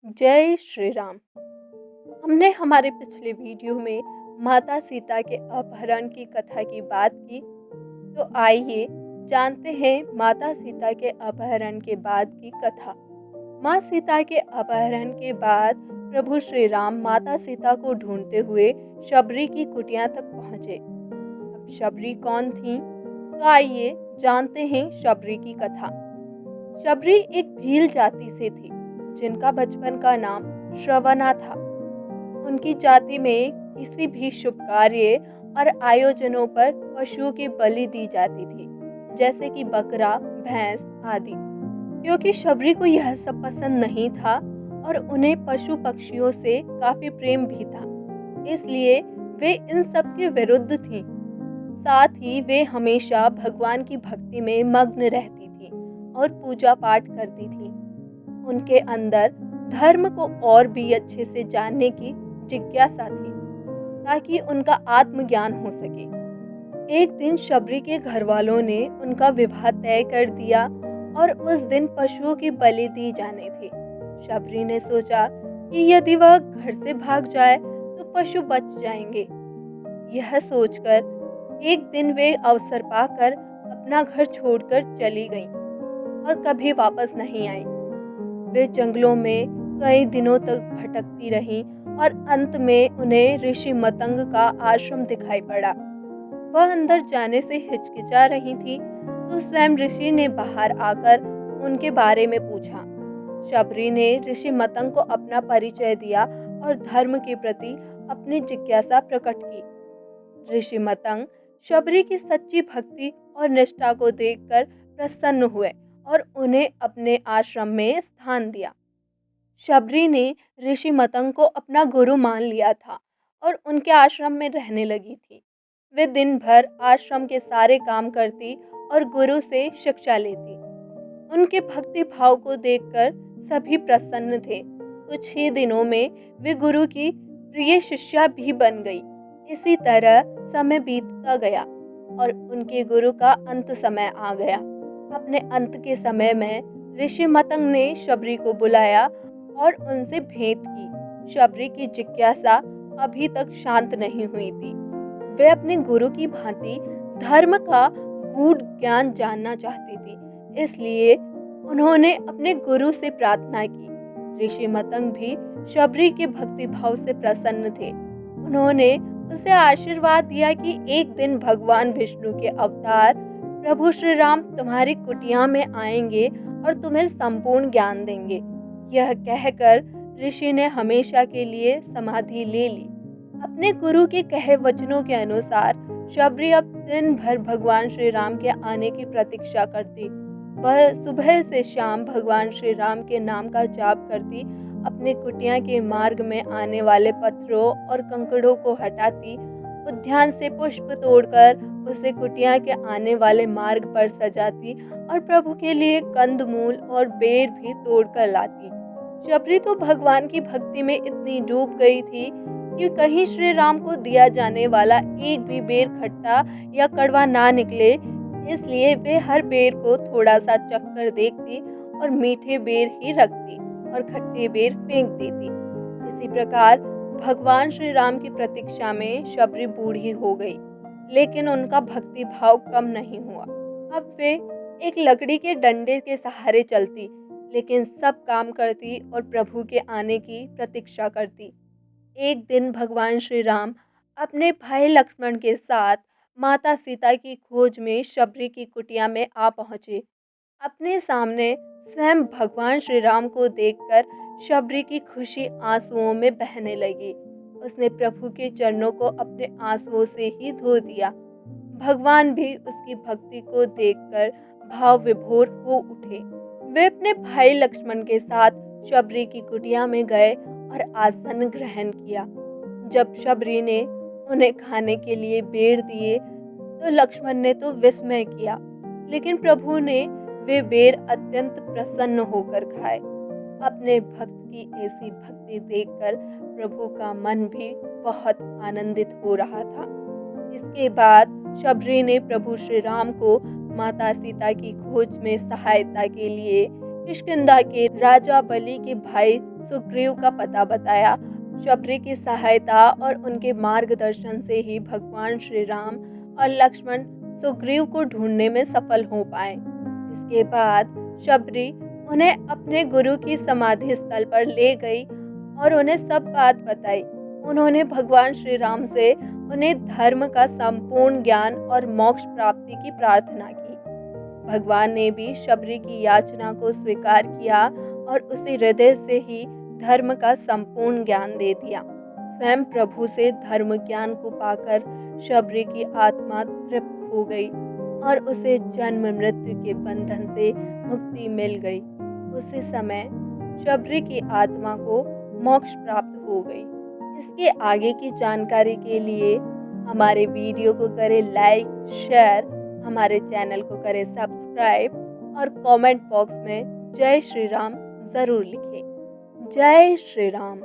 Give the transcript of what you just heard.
जय श्री राम। हमने हमारे पिछले वीडियो में माता सीता के अपहरण की कथा की बात की। तो आइए जानते हैं माता सीता के अपहरण के बाद की कथा। माँ सीता के अपहरण के बाद प्रभु श्री राम माता सीता को ढूंढते हुए शबरी की कुटिया तक पहुँचे। अब शबरी कौन थी? तो आइए जानते हैं शबरी की कथा। शबरी एक भील जाति से थी जिनका बचपन का नाम श्रवणा था। उनकी जाति में किसी भी शुभ कार्य और आयोजनों पर पशुओं की बलि दी जाती थी, जैसे कि बकरा, भैंस आदि। क्योंकि शबरी को यह सब पसंद नहीं था और उन्हें पशु पक्षियों से काफी प्रेम भी था, इसलिए वे इन सब के विरुद्ध थी। साथ ही वे हमेशा भगवान की भक्ति में मग्न रहती थी और पूजा पाठ करती थी। उनके अंदर धर्म को और भी अच्छे से जानने की जिज्ञासा थी ताकि उनका आत्मज्ञान हो सके। एक दिन शबरी के घर वालों ने उनका विवाह तय कर दिया और उस दिन पशुओं की बलि दी जानी थी। शबरी ने सोचा कि यदि वह घर से भाग जाए तो पशु बच जाएंगे। यह सोचकर एक दिन वे अवसर पाकर अपना घर छोड़कर चली गईं और कभी वापस नहीं आईं। वे जंगलों में कई दिनों तक भटकती रहीं और अंत में उन्हें ऋषि मतंग का आश्रम दिखाई पड़ा। वह अंदर जाने से हिचकिचा रही थी तो स्वयं ऋषि ने बाहर आकर उनके बारे में पूछा। शबरी ने ऋषि मतंग को अपना परिचय दिया और धर्म के प्रति अपनी जिज्ञासा प्रकट की। ऋषि मतंग शबरी की सच्ची भक्ति और निष्ठा को देखकर प्रसन्न हुए और उन्हें अपने आश्रम में स्थान दिया। शबरी ने ऋषि मतंग को अपना गुरु मान लिया था और उनके आश्रम में रहने लगी थी। वे दिन भर आश्रम के सारे काम करती और गुरु से शिक्षा लेती। उनके भक्ति भाव को देखकर सभी प्रसन्न थे। कुछ ही दिनों में वे गुरु की प्रिय शिष्या भी बन गई। इसी तरह समय बीतता गया और उनके गुरु का अंत समय आ गया। अपने अंत के समय में ऋषि मतंग ने शबरी को बुलाया और उनसे भेंट की। शबरी की जिज्ञासा अभी तक शांत नहीं हुई थी। वे अपने गुरु की भांति धर्म का गूढ़ ज्ञान जानना चाहती थी, इसलिए उन्होंने अपने गुरु से प्रार्थना की। ऋषि मतंग भी शबरी के भक्ति भाव से प्रसन्न थे। उन्होंने उसे आशीर्वाद दिया कि एक दिन भगवान विष्णु के अवतार प्रभु श्री राम तुम्हारी कुटिया में आएंगे और तुम्हें संपूर्ण ज्ञान देंगे। यह कहकर ऋषि ने हमेशा के लिए समाधि ले ली। अपने गुरु के कहे वचनों के अनुसार शबरी अब दिन भर भगवान श्री राम के आने की प्रतीक्षा करती। वह सुबह से शाम भगवान श्री राम के नाम का जाप करती, अपने कुटिया के मार्ग में आने वाले पत्थरों और कंकड़ों को हटाती, उद्यान से पुष्प तोड़कर उसे कुटिया के आने वाले मार्ग पर सजाती और प्रभु के लिए कंदमूल और बेर भी तोड़कर लाती। शबरी तो भगवान की भक्ति में इतनी डूब गई थी कि कहीं श्री राम को दिया जाने वाला एक भी बेर खट्टा या कड़वा ना निकले, इसलिए वे हर बेर को थोड़ा सा चखकर देखती और मीठे बेर ही रखती और खट्टे बेर फेंक देती। इसी प्रकार भगवान श्री राम की प्रतीक्षा में शबरी बूढ़ी हो गई, लेकिन उनका भक्ति भाव कम नहीं हुआ। अब वे एक लकड़ी के डंडे के सहारे चलती, लेकिन सब काम करती और प्रभु के आने की प्रतीक्षा करती। एक दिन भगवान श्री राम अपने भाई लक्ष्मण के साथ माता सीता की खोज में शबरी की कुटिया में आ पहुँचे। अपने सामने स्वयं भगवान श्री राम को देखकर शबरी की खुशी आंसुओं में बहने लगी। उसने प्रभु के चरणों को अपने आंसुओं से ही धो दिया। भगवान भी उसकी भक्ति को देखकर भाव विभोर हो उठे। वे अपने भाई लक्ष्मण के साथ शबरी की कुटिया में गए और आसन ग्रहण किया। जब शबरी ने उन्हें खाने के लिए बेर दिए तो लक्ष्मण ने तो विस्मय किया, लेकिन प्रभु ने वे बेर अत्यंत प्रसन्न होकर खाए। अपने भक्त की ऐसी भक्ति देखकर प्रभु का मन भी बहुत आनंदित हो रहा था। इसके बाद शबरी ने प्रभु श्री राम को माता सीता की खोज में सहायता के लिए किष्किंधा के राजा बलि के भाई सुग्रीव का पता बताया। शबरी की सहायता और उनके मार्गदर्शन से ही भगवान श्री राम और लक्ष्मण सुग्रीव को ढूंढने में सफल हो पाए। इसके बाद शबरी उन्हें अपने गुरु की समाधि स्थल पर ले गई और उन्हें सब बात बताई। उन्होंने भगवान श्री राम से उन्हें धर्म का संपूर्ण ज्ञान और मोक्ष प्राप्ति की प्रार्थना की। भगवान ने भी शबरी की याचना को स्वीकार किया और उसे हृदय से ही धर्म का संपूर्ण ज्ञान दे दिया। स्वयं प्रभु से धर्म ज्ञान को पाकर शबरी की आत्मा तृप्त हो गई और उसे जन्म मृत्यु के बंधन से मुक्ति मिल गई। उसी समय शबरी की आत्मा को मोक्ष प्राप्त हो गई। इसके आगे की जानकारी के लिए हमारे वीडियो को करें लाइक, शेयर, हमारे चैनल को करें सब्सक्राइब और कमेंट बॉक्स में जय श्री राम ज़रूर लिखें। जय श्री राम।